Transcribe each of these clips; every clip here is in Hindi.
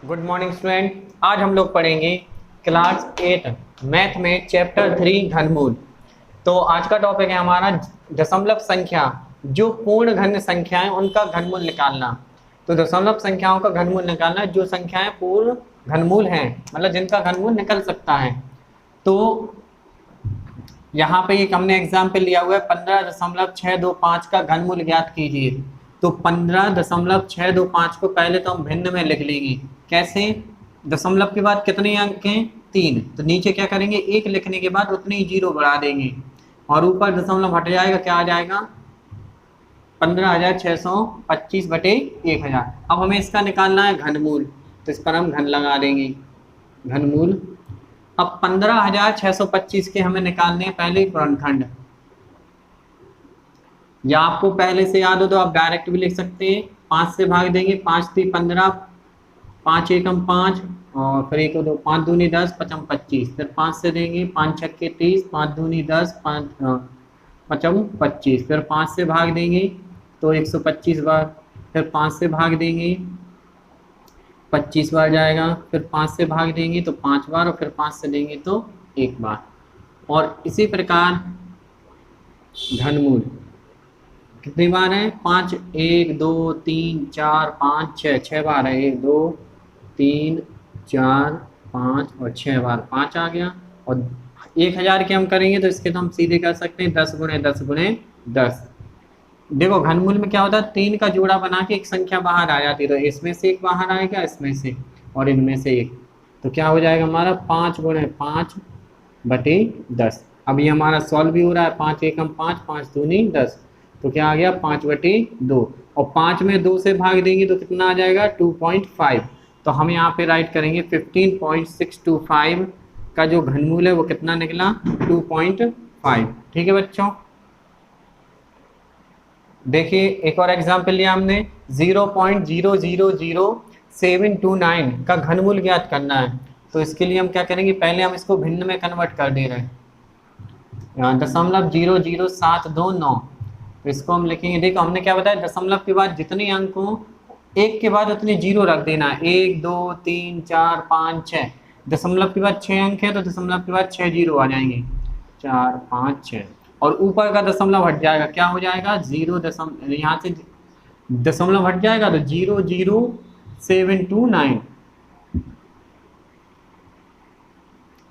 Good morning student. आज हम लोग पढ़ेंगे क्लास 8 मैथ में चैप्टर 3 घनमूल। तो आज का टॉपिक है हमारा दशमलव संख्या, जो पूर्ण घन संख्याएं उनका घनमूल निकालना। तो दशमलव संख्याओं का घनमूल निकालना, जो संख्याएं पूर्ण घनमूल हैं, मतलब जिनका घनमूल निकल सकता है। तो यहाँ पे एक हमने एग्जाम्पल लिया हुआ है 15.625 का घनमूल ज्ञात कीजिए। तो 15.625 को पहले तो हम भिन्न में लिख लेंगे। कैसे? दशमलव के बाद कितने अंक हैं? 3। तो नीचे क्या करेंगे, 1 लिखने के बाद उतनी ही 0 बढ़ा देंगे और ऊपर दशमलव हट जाएगा। क्या आ जाएगा? 15,625 बटे 1000। अब हमें इसका निकालना है घनमूल, तो इस पर हम घन लगा देंगे, घनमूल। अब 15,625 के हमें निकालने हैं पहले गुणनखंड, या आपको पहले से याद हो तो आप डायरेक्ट भी लिख सकते हैं। 5 से भाग देंगे, 5 3 15, 5 एकम 5 और फिर 1 2 5 दूनी 10 पचम 25। फिर 5 से देंगे, 5 छक्के 30, 5 दूनी 10 5 पचम 25। फिर 5 से भाग देंगे तो 125 बार। फिर 5 से भाग देंगे 25 बार जाएगा। फिर 5 से भाग देंगे तो 5 बार और फिर 5 से देंगे तो 1 बार। और इसी प्रकार घनमूल कितनी बार है? 5 1 2 3 4 5 6 6 बार है। 1 2 3 4 5 और 6 बार 5 आ गया। और 1000 के हम करेंगे तो इसके तो हम सीधे कर सकते हैं 10 गुणे 10 गुणे 10। देखो घनमूल में क्या होता है, 3 का जोड़ा बना के एक संख्या बाहर आ जाती है, तो इसमें से एक बाहर आएगा, इसमें से और इनमें से एक। तो क्या हो जाएगा हमारा 5 गुणे 5 बटे 10। अब ये हमारा सॉल्व भी हो रहा है। 5 एकम 5 5 दूनी 10, तो क्या आ गया 5 बटे 2। और 5 में 2 से भाग देंगे तो कितना आ जाएगा 2.5। तो हम यहाँ पे राइट करेंगे 15.625 का जो घनमूल है वो कितना निकला 2.5। ठीक है बच्चों। देखिए एक और एग्जाम्पल लिया हमने, 0.000729 का घनमूल ज्ञात करना है। तो इसके लिए हम क्या करेंगे, पहले हम इसको भिन्न में कन्वर्ट कर दे रहे हैं। यहाँ 0.00729, तो इसको हम लिखेंगे। देखो हमने क्या बताया, दशमलव के बाद जितने अंक हो एक के बाद उतने 0 रख देना है। 1 2 3 4 5 6। दशमलव के बाद 6 अंक है तो दशमलव के बाद 6 0 आ जाएंगे, 4 5 6। और ऊपर का दशमलव हट जाएगा, क्या हो जाएगा 0 दशमलव, यहाँ से दशमलव हट जाएगा तो 00729।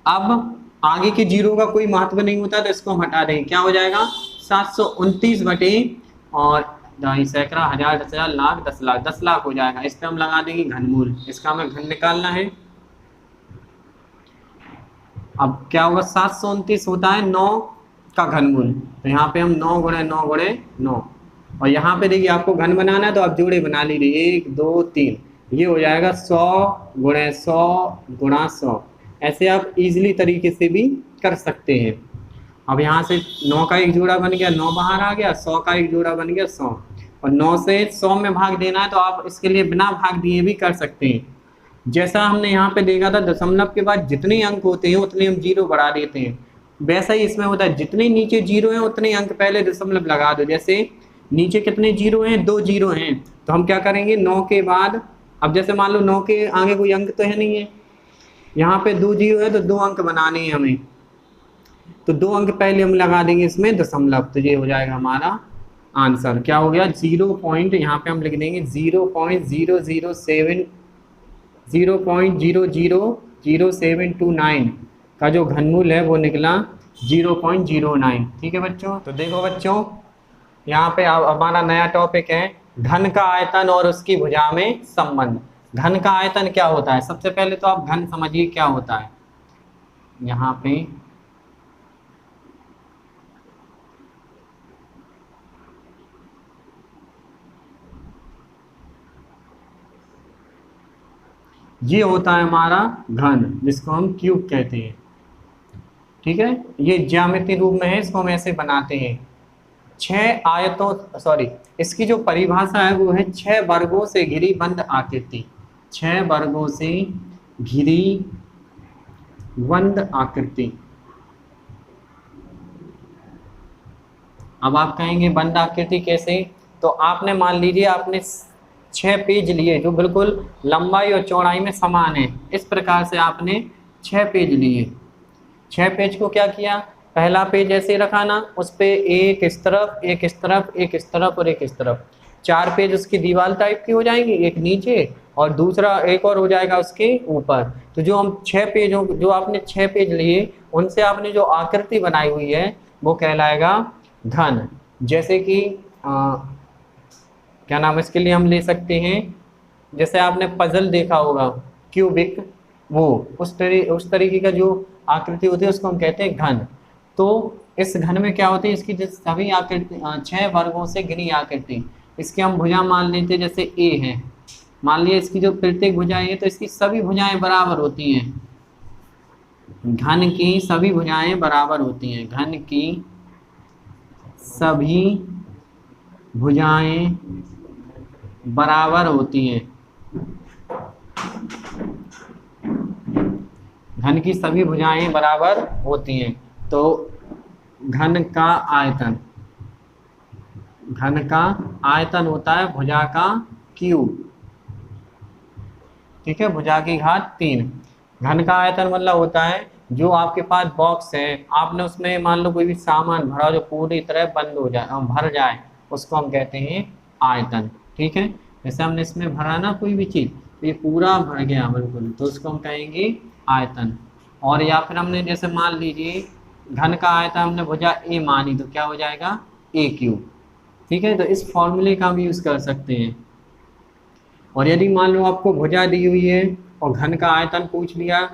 अब आगे के 0 का कोई महत्व नहीं होता तो इसको हम हटा देंगे। क्या हो जाएगा 729 बटे और ढाई सैकड़ा हजार 10,000 लाख 10 लाख 10 लाख हो जाएगा। इस पे हम लगा देंगे घनमूल। इसका हमें घन निकालना है। अब क्या होगा, 729 होता है 9 का घनमूल, तो यहाँ पे हम 9 गुणे 9 गुणे 9। और यहाँ पे देखिए आपको घन बनाना है तो आप जोड़े बना लीजिए, 1 2 3। ये हो जाएगा 100 गुणे 100 गुणा 100। ऐसे आप इजीली तरीके से भी कर सकते हैं। अब यहाँ से 9 का एक जोड़ा बन गया, 9 बाहर आ गया, 100 का एक जोड़ा बन गया 100। और 9 से 100 में भाग देना है तो आप इसके लिए बिना भाग दिए भी कर सकते हैं। जैसा हमने यहाँ पे देखा था, दशमलव के बाद जितने अंक होते हैं उतने हम 0 बढ़ा देते हैं, वैसा ही इसमें होता है। जितने नीचे 0 हैं उतने अंक पहले दशमलव लगा दो। जैसे नीचे कितने 0 हैं, 2 0 हैं, तो हम क्या करेंगे 9 के बाद, अब जैसे मान लो 9 के आगे कोई अंक तो है नहीं है, यहाँ पे 2 0 है तो 2 अंक बनाने हैं हमें, तो 2 अंक पहले हम लगा देंगे इसमें दशमलव। तो ये हो जाएगा हमारा आंसर। क्या हो गया 0 पॉइंट, यहाँ पे हम लिख देंगे 0.00729 का जो घनमूल है वो निकला 0.09। ठीक है बच्चों। तो देखो बच्चों, यहाँ पे हमारा नया टॉपिक है घन का आयतन और उसकी भुजा में संबंध। घन का आयतन क्या होता है, सबसे पहले तो आप घन समझिए क्या होता है। यहाँ पे ये होता है हमारा घन, जिसको हम क्यूब कहते हैं। ठीक है, ये ज्यामितीय रूप में है, इसको हम ऐसे बनाते हैं। 6 आयतों, सॉरी, इसकी जो परिभाषा है वो है 6 वर्गों से घिरी बंद आकृति। 6 वर्गों से घिरी बंद आकृति। अब आप कहेंगे बंद आकृति कैसे, तो आपने मान लीजिए आपने 6 पेज लिए जो बिल्कुल लंबाई और चौड़ाई में समान है। इस प्रकार से आपने 6 पेज लिए। 6 पेज को क्या किया, पहला पेज ऐसे रखा ना, उस पे एक इस तरफ, एक इस तरफ, एक इस तरफ और एक इस तरफ, 4 पेज उसकी दीवार टाइप की हो जाएंगी, एक नीचे और दूसरा एक और हो जाएगा उसके ऊपर। तो जो हम 6 पेजों, जो आपने 6 पेज लिए, उनसे आपने जो आकृति बनाई हुई है वो कहलाएगा घन। जैसे कि क्या नाम, इसके लिए हम ले सकते हैं, जैसे आपने पजल देखा होगा क्यूबिक, वो उस तरीके का जो आकृति होती है उसको हम कहते हैं घन। तो इस घन में क्या होती है, इसकी जो सभी आकृति 6 वर्गों से घिरी आकृति, इसकी हम भुजा मान लेते हैं, जैसे ए है, मान लिया इसकी जो प्रत्येक भुजाएं है तो इसकी सभी भुजाएं बराबर होती हैं। घन की सभी भुजाएं बराबर होती हैं, घन की सभी भुजाएं बराबर होती हैं, घन की सभी भुजाएं बराबर होती हैं। तो घन का आयतन, घन का आयतन होता है भुजा का क्यूब, ठीक है, भुजा की घात 3। घन का आयतन मतलब होता है जो आपके पास बॉक्स है, आपने उसमें मान लो कोई भी सामान भरा जो पूरी तरह बंद हो जाए, भर जाए, उसको हम कहते हैं आयतन, ठीक है। जैसे हमने इसमें भरा ना कोई भी चीज़, तो ये पूरा भर गया बिल्कुल, तो उसको हम कहेंगे आयतन। और या फिर हमने जैसे मान लीजिए घन का आयतन हमने भुजा ए मानी, तो क्या हो जाएगा ए क्यूब, ठीक है। तो इस फॉर्मूले का हम यूज़ कर सकते हैं। और यदि मान लो आपको भुजा दी हुई है और घन का आयतन पूछ लिया,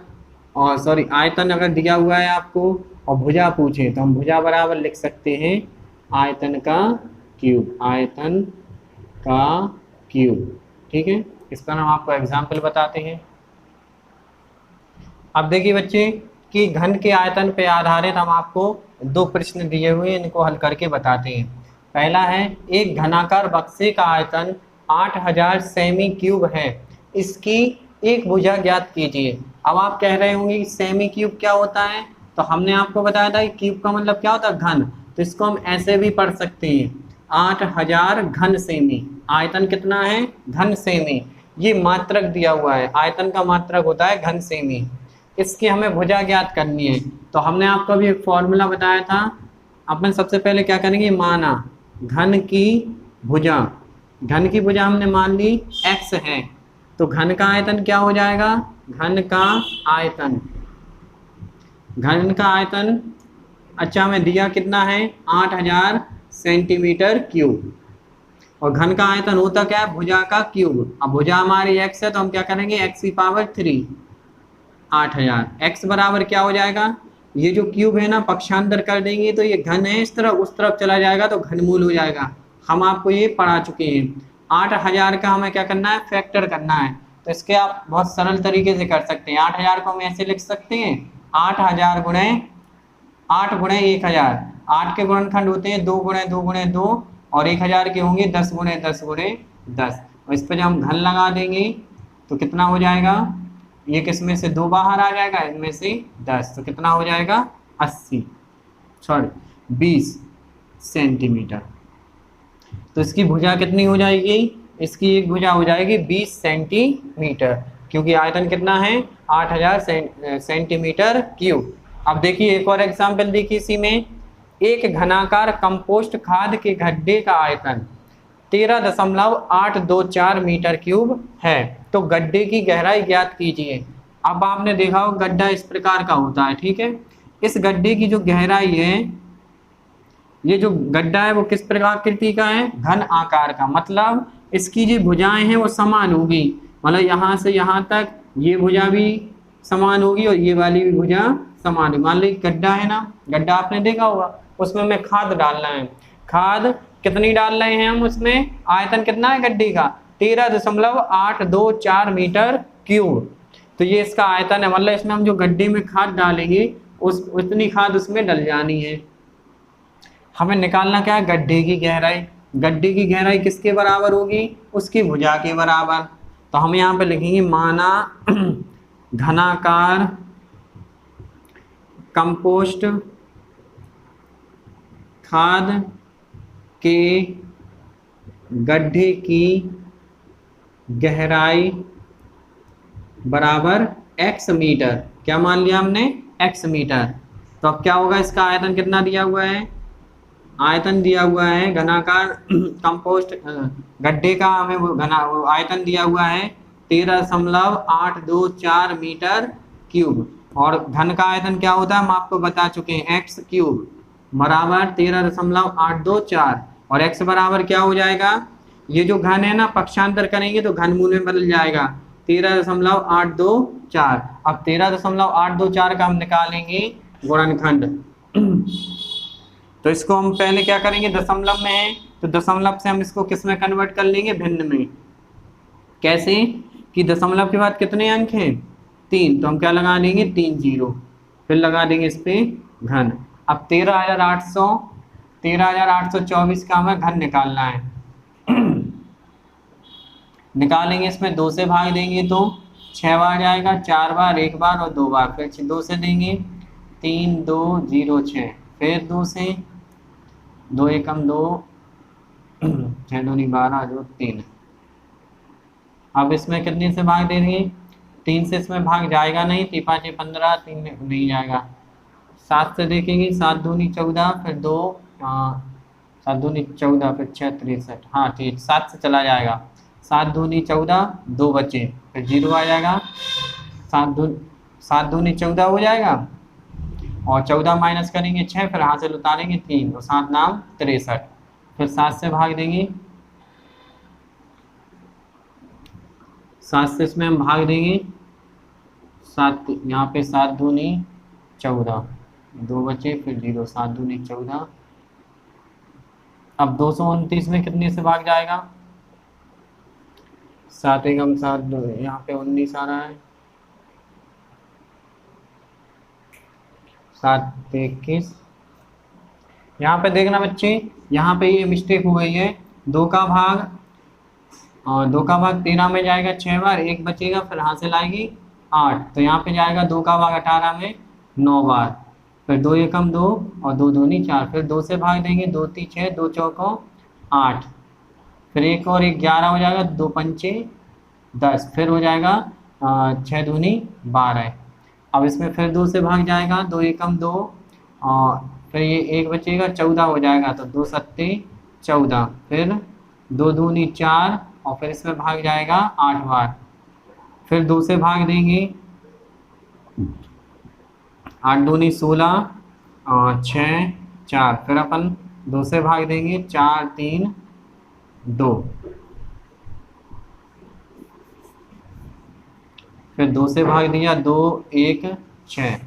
और सॉरी आयतन अगर दिया हुआ है आपको और भुजा पूछे, तो हम भुजा बराबर लिख सकते हैं आयतन का क्यूब, आयतन का क्यूब, ठीक है। इस पर हम आपको एग्जाम्पल बताते हैं। अब देखिए बच्चे कि घन के आयतन पे आधारित हम आपको 2 प्रश्न दिए हुए हैं, इनको हल करके बताते हैं। पहला है, एक घनाकार बक्से का आयतन 8000 सेमी क्यूब है, इसकी एक भुजा ज्ञात कीजिए। अब आप कह रहे होंगे कि सेमी क्यूब क्या होता है, तो हमने आपको बताया था कि क्यूब का मतलब क्या होता है घन, तो इसको हम ऐसे भी पढ़ सकते हैं 8000 घन सेमी। आयतन कितना है, घन सेमी, ये मात्रक दिया हुआ है, आयतन का मात्रक होता है घन सेमी, इसकी हमें भुजा ज्ञात करनी है। तो हमने आपको भी एक फॉर्मूला बताया था, अपन सबसे पहले क्या करेंगे, माना घन की भुजा, घन की भुजा हमने मान ली x है, तो घन का आयतन क्या हो जाएगा, घन का आयतन, घन का आयतन अच्छा हमें दिया कितना है 8000 सेंटीमीटर क्यूब, और घन का आयतन होता क्या है, भुजा का क्यूब। अब भुजा हमारी x है तो हम क्या करेंगे x की पावर 3, 8000, x बराबर क्या हो जाएगा, ये जो क्यूब है ना पक्षांतर कर देंगे तो ये घन है, इस तरफ उस तरफ चला जाएगा तो घनमूल हो जाएगा, हम आपको ये पढ़ा चुके हैं। 8000 का हमें क्या करना है, फैक्टर करना है, तो इसके आप बहुत सरल तरीके से कर सकते हैं। 8000 को हम ऐसे लिख सकते हैं 8000 गुणे 8 गुणे 1000, 8 के गुणनखंड होते हैं 2 गुणे 2 गुणे 2, और 1000 के होंगे 10 गुणे 10 गुणे 10, और इस पर जब हम घन लगा देंगे तो कितना हो जाएगा, ये किसमें से 2 बाहर आ जाएगा, इनमें से 10, तो कितना हो जाएगा 20 सेंटीमीटर। तो इसकी भुजा कितनी हो जाएगी, इसकी एक भुजा हो जाएगी 20 सेंटीमीटर, क्योंकि आयतन कितना है 8000 सेंटीमीटर क्यूब। अब देखिए एक और एग्जाम्पल देखिए इसी में, एक घनाकार कंपोस्ट खाद के गड्ढे का आयतन 13.824 मीटर क्यूब है, तो गड्ढे की गहराई ज्ञात कीजिए। अब आपने देखा हो गड्ढा इस प्रकार का होता है, ठीक है, इस गड्ढे की जो गहराई है, ये जो गड्ढा है वो किस प्रकार आकृति का है, घन आकार का, मतलब इसकी जो भुजाएं हैं वो समान होगी, मतलब यहाँ से यहाँ तक ये भुजा भी समान होगी और ये वाली भी भुजा समान होगी। मान लो गड्ढा है ना, गड्ढा आपने देखा होगा, उसमें हमें खाद डालना है, खाद कितनी डाल रहे हैं हम उसमें, आयतन कितना है गड्ढे का 13.824 मीटर क्यूब, तो ये इसका आयतन है, मतलब इसमें हम जो गड्ढे में खाद डालेंगे उतनी खाद उसमें डल जानी है। हमें निकालना क्या है, गड्ढे की गहराई, गड्ढे की गहराई किसके बराबर होगी, उसकी भुजा के बराबर। तो हम यहाँ पे लिखेंगे माना घनाकार कंपोस्ट खाद के गड्ढे की गहराई बराबर x मीटर। क्या मान लिया हमने? x metre. तो अब क्या होगा, इसका आयतन कितना दिया हुआ है? आयतन दिया हुआ है घनाकार कंपोस्ट गड्ढे का, हमें वो आयतन दिया हुआ है 13.824 मीटर क्यूब। और घन का आयतन क्या होता है हम आपको बता चुके हैं, एक्स क्यूब बराबर 13.824। और एक्स बराबर क्या हो जाएगा, ये जो घन है ना पक्षांतर करेंगे तो घनमूल में बदल जाएगा 13.824। अब 13.824 का हम निकालेंगे गुणनखंड। तो इसको हम पहले क्या करेंगे, दशमलव में है तो दशमलव से हम इसको किस में कन्वर्ट कर लेंगे, भिन्न में। कैसे कि दशमलव के बाद कितने अंक हैं, 3, तो हम क्या लगा देंगे 3 जीरो, फिर लगा देंगे इस पे घन। अब 13,824 का हमें घन निकालना है। निकालेंगे, इसमें 2 से भाग देंगे तो 6 बार जाएगा, 4 बार, 1 बार और 2 बार, फिर 2 से देंगे 3 2 0 6, फिर 2 से 2 एकम 2 6 दूनी 12 जो 3। अब इसमें कितने से भाग देंगे, 3 से इसमें भाग जाएगा नहीं, 3 5 15, 3 नहीं जाएगा। 7 से देखेंगे, 7 दूनी 14, फिर 2 7 दूनी 14, फिर 6 63, हाँ ठीक, 7 से चला जाएगा, 7 दूनी 14, 2 बचे, फिर 0 आ जाएगा, 7 दूनी 14 हो जाएगा, और 14 माइनस करेंगे 6, फिर हासिल उतारेंगे 3, तो 7 नाम 63, फिर 7 से भाग देंगे, 7 से इसमें हम भाग देंगे, 7 यहाँ पे 7 दूनी 14, 2 बचे, फिर 0, 7 दूनी 14। अब 229 में कितने से भाग जाएगा, 7 एकम 7, यहाँ पे 19 आ रहा है, 7 21। यहाँ पे देखना बच्चे, यहाँ पे ये मिस्टेक हो गई है, 2 का भाग 13 में जाएगा 6 बार, 1 बचेगा, फिर हासिल आएगी 8, तो यहाँ पे जाएगा 2 का भाग 18 में 9 बार, फिर 2 एकम 2 और 2 दूनी 4, फिर 2 से भाग देंगे, 2 3 6, 2 चौकों 8, फिर 1 और 1 11 हो जाएगा, 2 पंचे 10, फिर हो जाएगा 6 दूनी 12। अब इसमें फिर 2 से भाग जाएगा, 2 एकम 2 और फिर ये 1 बचेगा, 14 हो जाएगा, तो 2 सत्ते 14, फिर 2 दूनी 4 और फिर इसमें भाग जाएगा 8 बार, फिर 2 से भाग देंगे, 8 दूनी 16 और 6 4, फिर अपन 2 से भाग देंगे, 4 3 2, फिर 2 से भाग दिया, 2 1 6,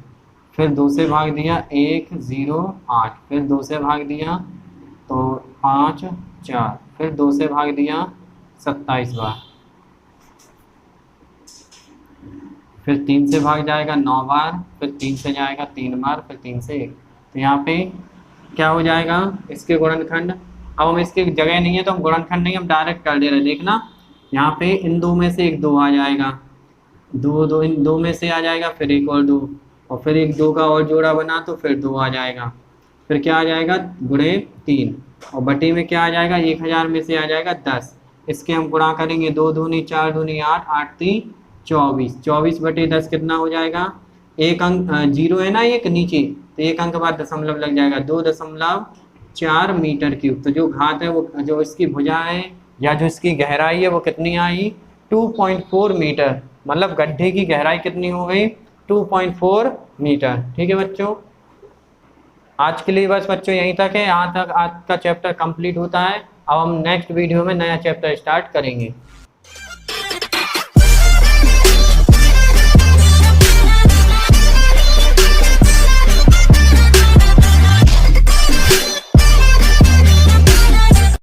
फिर 2 से भाग दिया, 1 0 8, फिर 2 से भाग दिया तो 5 4, फिर 2 से भाग दिया 27 बार, फिर 3 से भाग जाएगा 9 बार, फिर 3 से जाएगा 3 बार, फिर 3 से 1, तो यहाँ पे क्या हो जाएगा इसके गुणनखंड। अब हम इसकी जगह नहीं है तो हम गुणनखंड नहीं, हम डायरेक्ट कर दे रहे, देखना यहाँ पे इन 2 में से एक 2 आ जाएगा, 2 इन 2 में से आ जाएगा, फिर एक और 2, और फिर एक 2 का और जोड़ा बना तो फिर 2 आ जाएगा, फिर क्या आ जाएगा गुणे 3, और बटे में क्या आ जाएगा, 1000 में से आ जाएगा 10, इसके हम गुणा करेंगे, 2 दूनी 4 दूनी 8, 8 3 24, 24 बटे 10 कितना हो जाएगा, एक अंक 0 है ना एक नीचे, तो एक अंक बाद दशमलव लग जाएगा, 2.4 मीटर क्यूब। तो जो घात है वो, जो इसकी भुजा है या जो इसकी गहराई है वो कितनी आई, 2.4 मीटर, मतलब गड्ढे की गहराई कितनी हो गई, 2.4 मीटर। ठीक है बच्चों, आज के लिए बस बच्चों यहीं तक है, यहाँ तक आज का चैप्टर कंप्लीट होता है। अब हम नेक्स्ट वीडियो में नया चैप्टर स्टार्ट करेंगे।